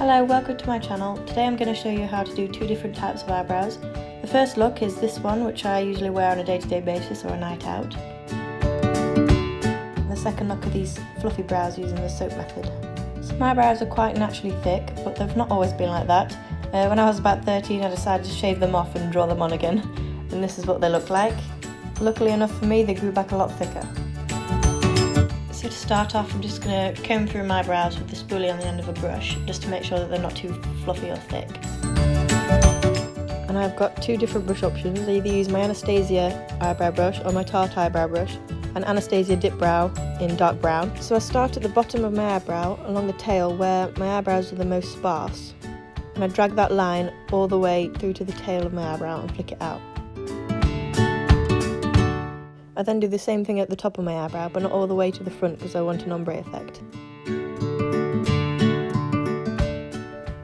Hello, welcome to my channel. Today I'm going to show you how to do two different types of eyebrows. The first look is this one, which I usually wear on a day-to-day basis or a night out. And the second look are these fluffy brows using the soap method. So my eyebrows are quite naturally thick, but they've not always been like that. When I was about 13 I decided to shave them off and draw them on again, and this is what they look like. Luckily enough for me, they grew back a lot thicker. So to start off, I'm just going to comb through my brows with the spoolie on the end of a brush, just to make sure that they're not too fluffy or thick. And I've got two different brush options. I either use my Anastasia eyebrow brush or my Tarte eyebrow brush, and Anastasia dip brow in dark brown. So I start at the bottom of my eyebrow, along the tail where my eyebrows are the most sparse, and I drag that line all the way through to the tail of my eyebrow and flick it out. I then do the same thing at the top of my eyebrow, but not all the way to the front because I want an ombre effect.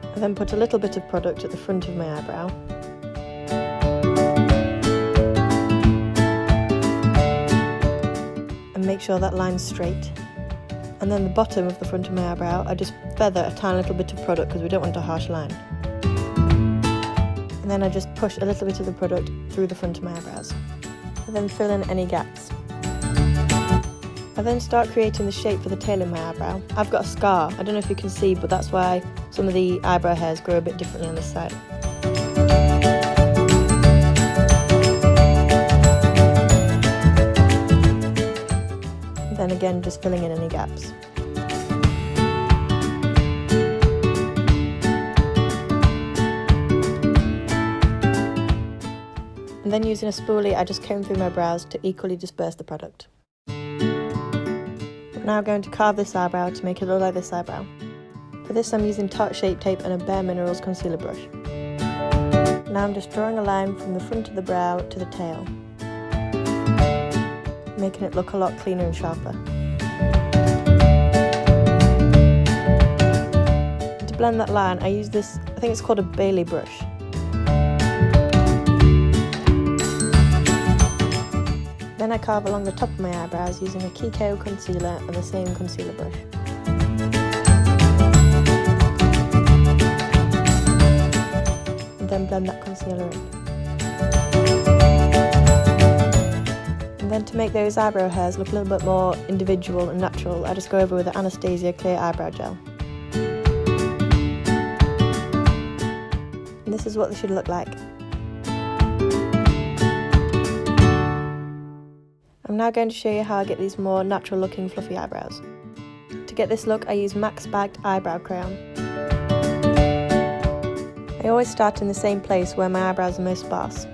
I then put a little bit of product at the front of my eyebrow. And make sure that line's straight. And then the bottom of the front of my eyebrow, I just feather a tiny little bit of product because we don't want a harsh line. And then I just push a little bit of the product through the front of my eyebrows. And then fill in any gaps. I then start creating the shape for the tail of my eyebrow. I've got a scar, I don't know if you can see, but that's why some of the eyebrow hairs grow a bit differently on this side. And then again, just filling in any gaps. And then using a spoolie, I just comb through my brows to equally disperse the product. I'm now going to carve this eyebrow to make it look like this eyebrow. For this I'm using Tarte Shape Tape and a Bare Minerals concealer brush. Now I'm just drawing a line from the front of the brow to the tail, making it look a lot cleaner and sharper. To blend that line, I use this, I think it's called a Beili brush. Then I carve along the top of my eyebrows using a Kiko concealer and the same concealer brush. And then blend that concealer in. And then to make those eyebrow hairs look a little bit more individual and natural, I just go over with the Anastasia clear eyebrow gel. And this is what they should look like. I'm now going to show you how I get these more natural looking fluffy eyebrows. To get this look I use MAC's bagged eyebrow crayon. I always start in the same place where my eyebrows are most sparse.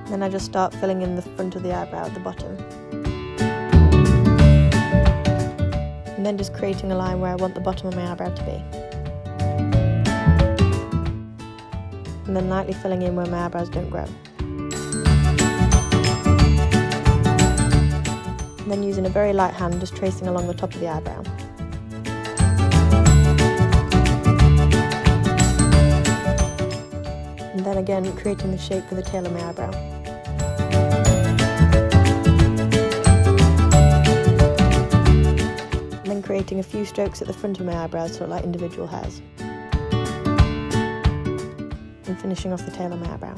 Then I just start filling in the front of the eyebrow at the bottom. And then just creating a line where I want the bottom of my eyebrow to be. And then lightly filling in where my eyebrows don't grow. And then using a very light hand, just tracing along the top of the eyebrow. And then again, creating the shape for the tail of my eyebrow. And then creating a few strokes at the front of my eyebrows to look like individual hairs. And finishing off the tail of my eyebrow.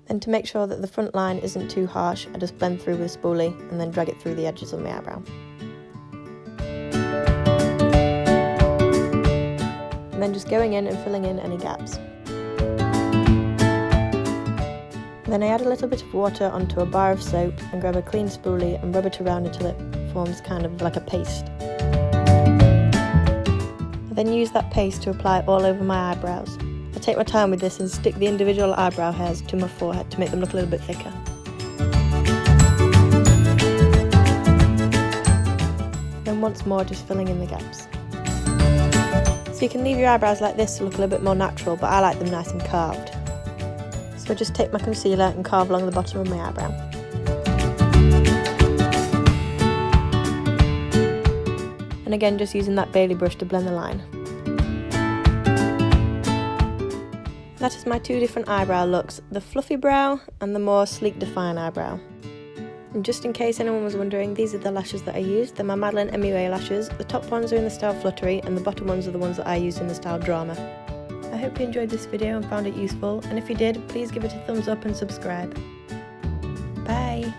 And to make sure that the front line isn't too harsh, I just blend through with a spoolie and then drag it through the edges of my eyebrow. And then just going in and filling in any gaps. And then I add a little bit of water onto a bar of soap and grab a clean spoolie and rub it around until it forms kind of like a paste. I then use that paste to apply all over my eyebrows. I take my time with this and stick the individual eyebrow hairs to my forehead to make them look a little bit thicker. Then once more just filling in the gaps. So you can leave your eyebrows like this to look a little bit more natural, but I like them nice and carved. So I just take my concealer and carve along the bottom of my eyebrow. And again just using that Beili brush to blend the line. That is my two different eyebrow looks, the fluffy brow and the more sleek defined eyebrow. And just in case anyone was wondering, these are the lashes that I used. They're my Madalyn MUA lashes. The top ones are in the style Fluttery and the bottom ones are the ones that I used in the style Drama. I hope you enjoyed this video and found it useful, and if you did, please give it a thumbs up and subscribe. Bye!